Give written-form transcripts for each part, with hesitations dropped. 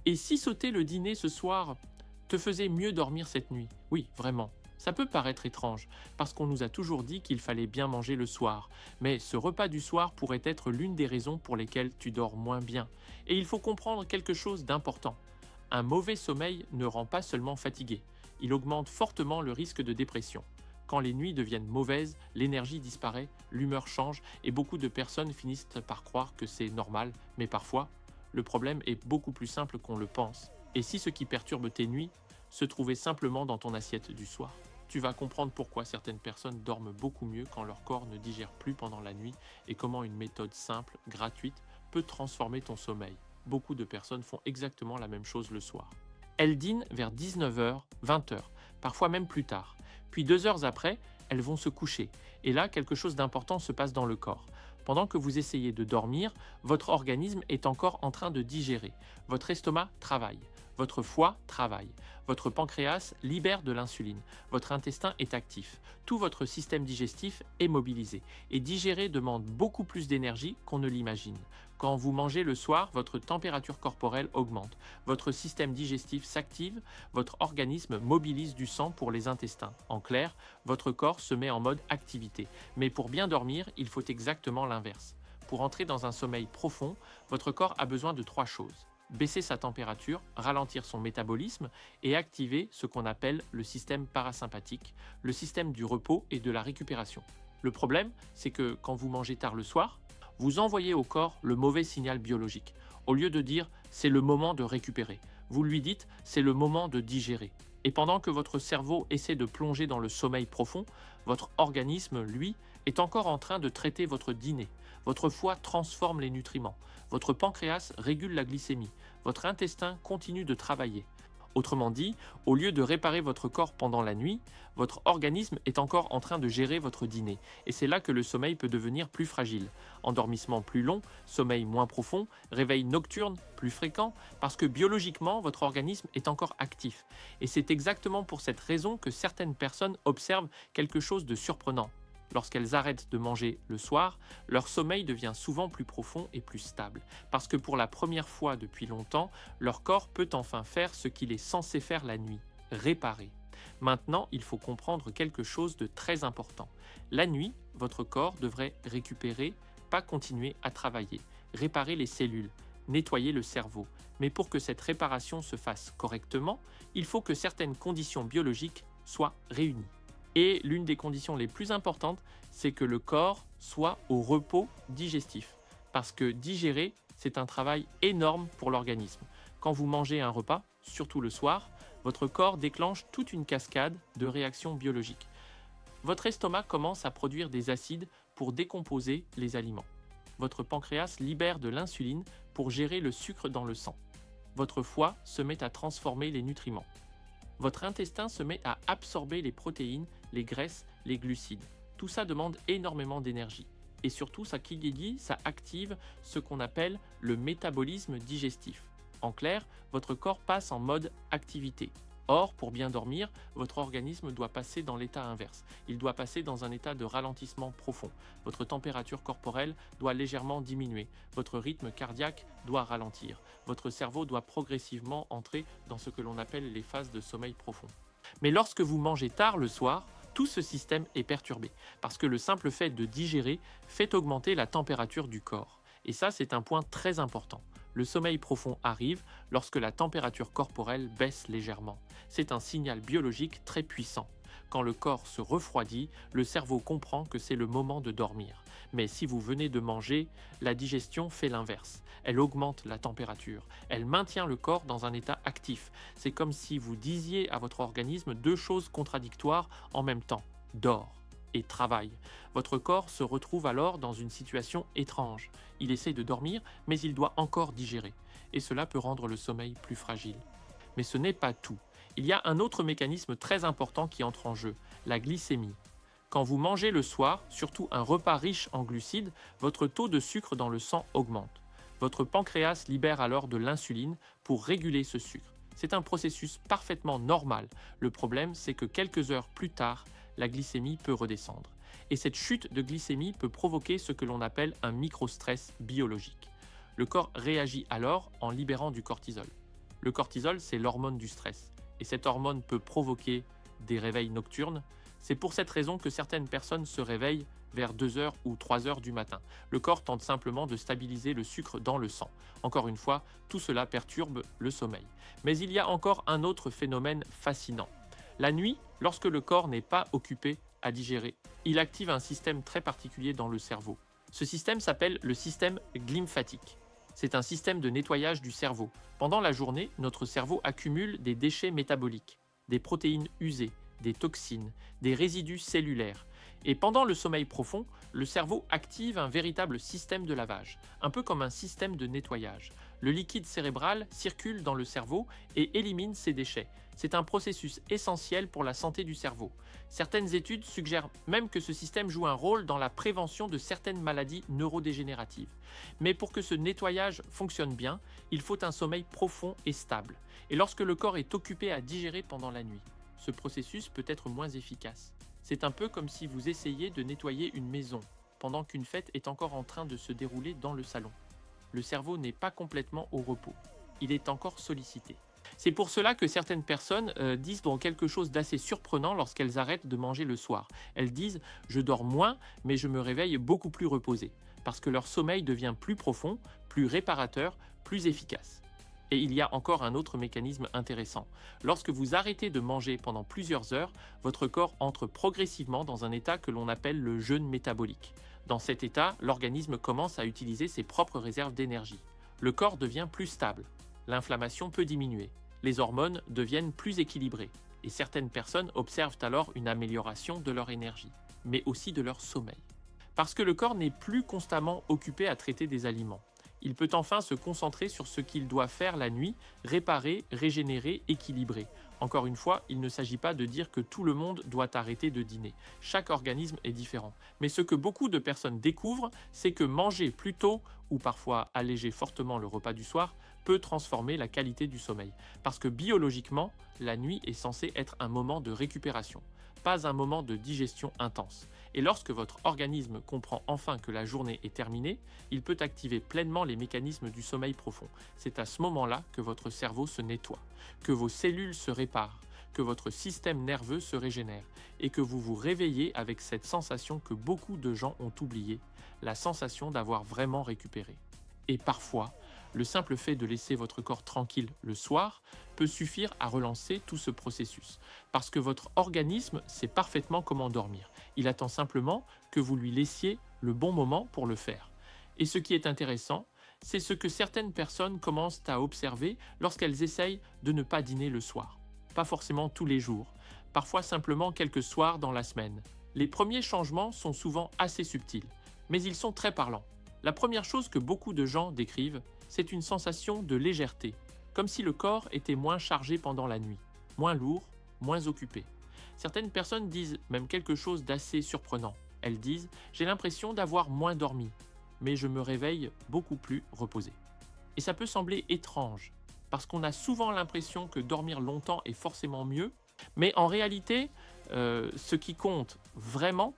Et si sauter le dîner ce soir te faisait mieux dormir cette nuit? Oui, vraiment. Ça peut paraître étrange, parce qu'on nous a toujours dit qu'il fallait bien manger le soir, mais ce repas du soir pourrait être l'une des raisons pour lesquelles tu dors moins bien. Et il faut comprendre quelque chose d'important. Un mauvais sommeil ne rend pas seulement fatigué, il augmente fortement le risque de dépression. Quand les nuits deviennent mauvaises, l'énergie disparaît, l'humeur change et beaucoup de personnes finissent par croire que c'est normal, mais parfois, le problème est beaucoup plus simple qu'on le pense. Et si ce qui perturbe tes nuits se trouvait simplement dans ton assiette du soir? Tu vas comprendre pourquoi certaines personnes dorment beaucoup mieux quand leur corps ne digère plus pendant la nuit et comment une méthode simple, gratuite, peut transformer ton sommeil. Beaucoup de personnes font exactement la même chose le soir. Elles dînent vers 19h, 20h, parfois même plus tard. Puis 2 heures après, elles vont se coucher. Et là, quelque chose d'important se passe dans le corps. Pendant que vous essayez de dormir, votre organisme est encore en train de digérer. Votre estomac travaille. Votre foie travaille. Votre pancréas libère de l'insuline. Votre intestin est actif. Tout votre système digestif est mobilisé. Et digérer demande beaucoup plus d'énergie qu'on ne l'imagine. Quand vous mangez le soir, votre température corporelle augmente. Votre système digestif s'active. Votre organisme mobilise du sang pour les intestins. En clair, votre corps se met en mode activité. Mais pour bien dormir, il faut exactement l'inverse. Pour entrer dans un sommeil profond, votre corps a besoin de 3 choses: baisser sa température, ralentir son métabolisme et activer ce qu'on appelle le système parasympathique, le système du repos et de la récupération. Le problème, c'est que quand vous mangez tard le soir, vous envoyez au corps le mauvais signal biologique. Au lieu de dire c'est le moment de récupérer, vous lui dites c'est le moment de digérer. Et pendant que votre cerveau essaie de plonger dans le sommeil profond, votre organisme, lui, est encore en train de traiter votre dîner. Votre foie transforme les nutriments. Votre pancréas régule la glycémie. Votre intestin continue de travailler. Autrement dit, au lieu de réparer votre corps pendant la nuit, votre organisme est encore en train de gérer votre dîner. Et c'est là que le sommeil peut devenir plus fragile. Endormissement plus long, sommeil moins profond, réveil nocturne plus fréquent, parce que biologiquement, votre organisme est encore actif. Et c'est exactement pour cette raison que certaines personnes observent quelque chose de surprenant. Lorsqu'elles arrêtent de manger le soir, leur sommeil devient souvent plus profond et plus stable, parce que pour la première fois depuis longtemps, leur corps peut enfin faire ce qu'il est censé faire la nuit: réparer. Maintenant, il faut comprendre quelque chose de très important. La nuit, votre corps devrait récupérer, pas continuer à travailler, réparer les cellules, nettoyer le cerveau. Mais pour que cette réparation se fasse correctement, il faut que certaines conditions biologiques soient réunies. Et l'une des conditions les plus importantes, c'est que le corps soit au repos digestif. Parce que digérer, c'est un travail énorme pour l'organisme. Quand vous mangez un repas, surtout le soir, votre corps déclenche toute une cascade de réactions biologiques. Votre estomac commence à produire des acides pour décomposer les aliments. Votre pancréas libère de l'insuline pour gérer le sucre dans le sang. Votre foie se met à transformer les nutriments. Votre intestin se met à absorber les protéines, les graisses, les glucides. Tout ça demande énormément d'énergie. Et surtout, ça active ce qu'on appelle le métabolisme digestif. En clair, votre corps passe en mode activité. Or, pour bien dormir, votre organisme doit passer dans l'état inverse. Il doit passer dans un état de ralentissement profond. Votre température corporelle doit légèrement diminuer. Votre rythme cardiaque doit ralentir. Votre cerveau doit progressivement entrer dans ce que l'on appelle les phases de sommeil profond. Mais lorsque vous mangez tard le soir, tout ce système est perturbé, parce que le simple fait de digérer fait augmenter la température du corps. Et ça, c'est un point très important. Le sommeil profond arrive lorsque la température corporelle baisse légèrement. C'est un signal biologique très puissant. Quand le corps se refroidit, le cerveau comprend que c'est le moment de dormir. Mais si vous venez de manger, la digestion fait l'inverse. Elle augmente la température. Elle maintient le corps dans un état actif. C'est comme si vous disiez à votre organisme 2 choses contradictoires en même temps: dors et travaille. Votre corps se retrouve alors dans une situation étrange. Il essaie de dormir, mais il doit encore digérer. Et cela peut rendre le sommeil plus fragile. Mais ce n'est pas tout. Il y a un autre mécanisme très important qui entre en jeu: la glycémie. Quand vous mangez le soir, surtout un repas riche en glucides, votre taux de sucre dans le sang augmente. Votre pancréas libère alors de l'insuline pour réguler ce sucre. C'est un processus parfaitement normal. Le problème, c'est que quelques heures plus tard, la glycémie peut redescendre. Et cette chute de glycémie peut provoquer ce que l'on appelle un microstress biologique. Le corps réagit alors en libérant du cortisol. Le cortisol, c'est l'hormone du stress. Et cette hormone peut provoquer des réveils nocturnes. C'est pour cette raison que certaines personnes se réveillent vers 2 heures ou 3 heures du matin. Le corps tente simplement de stabiliser le sucre dans le sang. Encore une fois, tout cela perturbe le sommeil. Mais il y a encore un autre phénomène fascinant. La nuit, lorsque le corps n'est pas occupé à digérer, il active un système très particulier dans le cerveau. Ce système s'appelle le système glymphatique. C'est un système de nettoyage du cerveau. Pendant la journée, notre cerveau accumule des déchets métaboliques, des protéines usées, des toxines, des résidus cellulaires. Et pendant le sommeil profond, le cerveau active un véritable système de lavage, un peu comme un système de nettoyage. Le liquide cérébral circule dans le cerveau et élimine ces déchets. C'est un processus essentiel pour la santé du cerveau. Certaines études suggèrent même que ce système joue un rôle dans la prévention de certaines maladies neurodégénératives. Mais pour que ce nettoyage fonctionne bien, il faut un sommeil profond et stable. Et lorsque le corps est occupé à digérer pendant la nuit, ce processus peut être moins efficace. C'est un peu comme si vous essayiez de nettoyer une maison pendant qu'une fête est encore en train de se dérouler dans le salon. Le cerveau n'est pas complètement au repos. Il est encore sollicité. C'est pour cela que certaines personnes disent quelque chose d'assez surprenant lorsqu'elles arrêtent de manger le soir. Elles disent « je dors moins, mais je me réveille beaucoup plus reposé » parce que leur sommeil devient plus profond, plus réparateur, plus efficace. Et il y a encore un autre mécanisme intéressant. Lorsque vous arrêtez de manger pendant plusieurs heures, votre corps entre progressivement dans un état que l'on appelle le jeûne métabolique. Dans cet état, l'organisme commence à utiliser ses propres réserves d'énergie. Le corps devient plus stable. L'inflammation peut diminuer. Les hormones deviennent plus équilibrées. Et certaines personnes observent alors une amélioration de leur énergie, mais aussi de leur sommeil. Parce que le corps n'est plus constamment occupé à traiter des aliments. Il peut enfin se concentrer sur ce qu'il doit faire la nuit, réparer, régénérer, équilibrer. Encore une fois, il ne s'agit pas de dire que tout le monde doit arrêter de dîner. Chaque organisme est différent. Mais ce que beaucoup de personnes découvrent, c'est que manger plus tôt, ou parfois alléger fortement le repas du soir, peut transformer la qualité du sommeil. Parce que biologiquement, la nuit est censée être un moment de récupération, pas un moment de digestion intense. Et lorsque votre organisme comprend enfin que la journée est terminée, il peut activer pleinement les mécanismes du sommeil profond. C'est à ce moment-là que votre cerveau se nettoie, que vos cellules se réparent, que votre système nerveux se régénère et que vous vous réveillez avec cette sensation que beaucoup de gens ont oubliée, la sensation d'avoir vraiment récupéré. Et parfois, le simple fait de laisser votre corps tranquille le soir peut suffire à relancer tout ce processus, parce que votre organisme sait parfaitement comment dormir. Il attend simplement que vous lui laissiez le bon moment pour le faire. Et ce qui est intéressant, c'est ce que certaines personnes commencent à observer lorsqu'elles essayent de ne pas dîner le soir. Pas forcément tous les jours, parfois simplement quelques soirs dans la semaine. Les premiers changements sont souvent assez subtils, mais ils sont très parlants. La première chose que beaucoup de gens décrivent, c'est une sensation de légèreté, comme si le corps était moins chargé pendant la nuit, moins lourd, moins occupé. Certaines personnes disent même quelque chose d'assez surprenant. Elles disent « j'ai l'impression d'avoir moins dormi, mais je me réveille beaucoup plus reposé ». Et ça peut sembler étrange, parce qu'on a souvent l'impression que dormir longtemps est forcément mieux, mais en réalité, ce qui compte vraiment,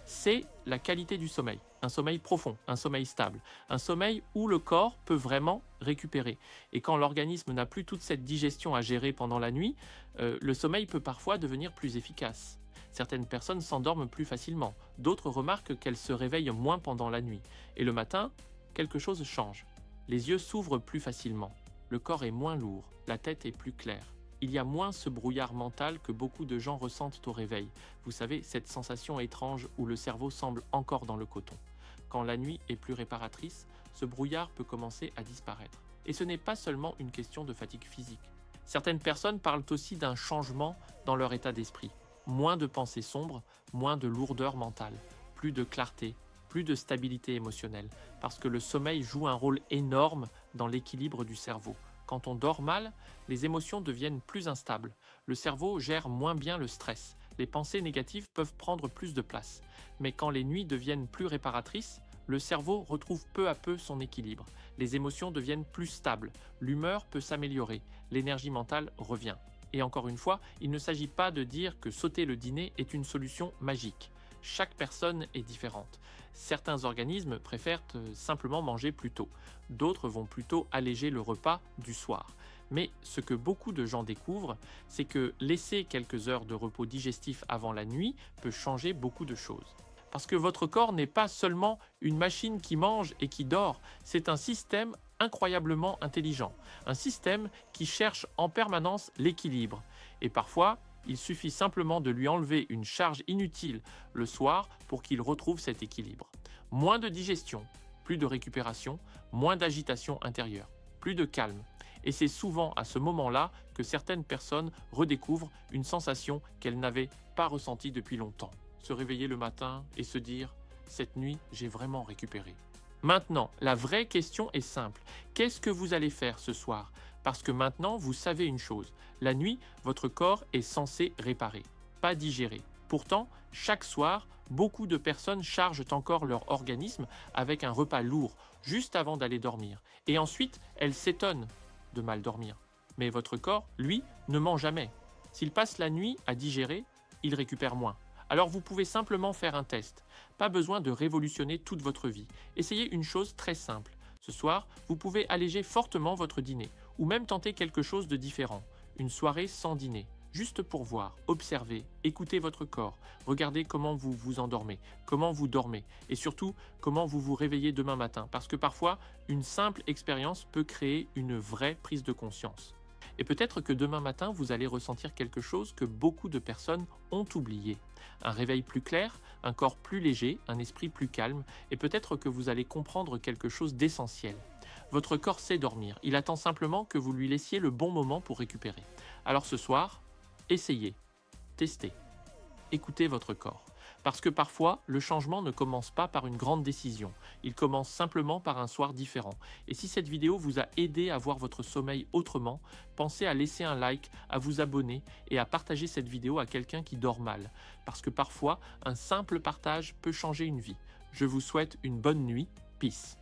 c'est la qualité du sommeil. Un sommeil profond, un sommeil stable, un sommeil où le corps peut vraiment récupérer. Et quand l'organisme n'a plus toute cette digestion à gérer pendant la nuit, le sommeil peut parfois devenir plus efficace. Certaines personnes s'endorment plus facilement, d'autres remarquent qu'elles se réveillent moins pendant la nuit. Et le matin, quelque chose change. Les yeux s'ouvrent plus facilement, le corps est moins lourd, la tête est plus claire. Il y a moins ce brouillard mental que beaucoup de gens ressentent au réveil. Vous savez, cette sensation étrange où le cerveau semble encore dans le coton. Quand la nuit est plus réparatrice, ce brouillard peut commencer à disparaître. Et ce n'est pas seulement une question de fatigue physique. Certaines personnes parlent aussi d'un changement dans leur état d'esprit. Moins de pensées sombres, moins de lourdeur mentale, plus de clarté, plus de stabilité émotionnelle, parce que le sommeil joue un rôle énorme dans l'équilibre du cerveau. Quand on dort mal, les émotions deviennent plus instables. Le cerveau gère moins bien le stress. Les pensées négatives peuvent prendre plus de place. Mais quand les nuits deviennent plus réparatrices, le cerveau retrouve peu à peu son équilibre. Les émotions deviennent plus stables. L'humeur peut s'améliorer. L'énergie mentale revient. Et encore une fois, il ne s'agit pas de dire que sauter le dîner est une solution magique. Chaque personne est différente. Certains organismes préfèrent simplement manger plus tôt. D'autres vont plutôt alléger le repas du soir. Mais ce que beaucoup de gens découvrent, c'est que laisser quelques heures de repos digestif avant la nuit peut changer beaucoup de choses. Parce que votre corps n'est pas seulement une machine qui mange et qui dort, c'est un système incroyablement intelligent, un système qui cherche en permanence l'équilibre. Et parfois, il suffit simplement de lui enlever une charge inutile le soir pour qu'il retrouve cet équilibre. Moins de digestion, plus de récupération, moins d'agitation intérieure, plus de calme. Et c'est souvent à ce moment-là que certaines personnes redécouvrent une sensation qu'elles n'avaient pas ressentie depuis longtemps. Se réveiller le matin et se dire « cette nuit, j'ai vraiment récupéré ». Maintenant, la vraie question est simple. Qu'est-ce que vous allez faire ce soir? Parce que maintenant, vous savez une chose. La nuit, votre corps est censé réparer, pas digérer. Pourtant, chaque soir, beaucoup de personnes chargent encore leur organisme avec un repas lourd, juste avant d'aller dormir. Et ensuite, elles s'étonnent de mal dormir. Mais votre corps, lui, ne ment jamais. S'il passe la nuit à digérer, il récupère moins. Alors vous pouvez simplement faire un test. Pas besoin de révolutionner toute votre vie. Essayez une chose très simple. Ce soir, vous pouvez alléger fortement votre dîner ou même tenter quelque chose de différent. Une soirée sans dîner. Juste pour voir, observer, écouter votre corps, regardez comment vous vous endormez, comment vous dormez et surtout comment vous vous réveillez demain matin. Parce que parfois, une simple expérience peut créer une vraie prise de conscience. Et peut-être que demain matin, vous allez ressentir quelque chose que beaucoup de personnes ont oublié. Un réveil plus clair, un corps plus léger, un esprit plus calme, et peut-être que vous allez comprendre quelque chose d'essentiel. Votre corps sait dormir, il attend simplement que vous lui laissiez le bon moment pour récupérer. Alors ce soir, essayez, testez, écoutez votre corps. Parce que parfois, le changement ne commence pas par une grande décision, il commence simplement par un soir différent. Et si cette vidéo vous a aidé à voir votre sommeil autrement, pensez à laisser un like, à vous abonner et à partager cette vidéo à quelqu'un qui dort mal. Parce que parfois, un simple partage peut changer une vie. Je vous souhaite une bonne nuit, peace.